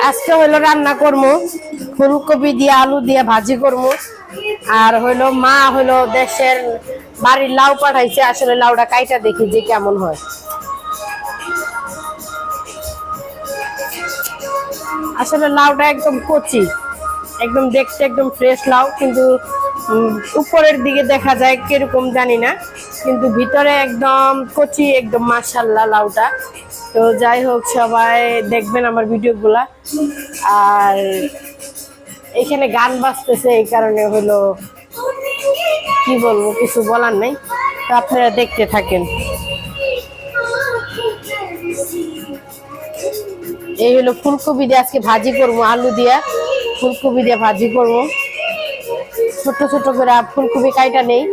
আজকে হলো রান্না করবো ফুলকপি দিয়ে আলু দিয়ে ভাজি করবো। আর হলো মা হলো দেশের বাড়ির লাউ পাঠাইছে, আসলে লাউটা কাইটা দেখি যে কেমন হয়। আসলে লাউটা একদম কচি, একদম দেখতে একদম ফ্রেশ লাউ, কিন্তু উপরের দিকে দেখা যায় কিরকম জানি না, কিন্তু ভিতরে একদম কচি, একদম মাশাআল্লাহ লাউটা। তো যাই হোক, সবাই দেখবেন আমার ভিডিওগুলা। আর এখানে গান বাজতেছে, এই কারণে হলো কি বলবো, কিছু বলার নেই, তো আপনারা দেখতে থাকেন। এই হলো ফুলকপি দিয়ে আজকে ভাজি করবো, আলু দিয়ে ফুলকপি দিয়ে ভাজি করবো। ছোট ছোট করে ফুলকপি কাইটা নেই,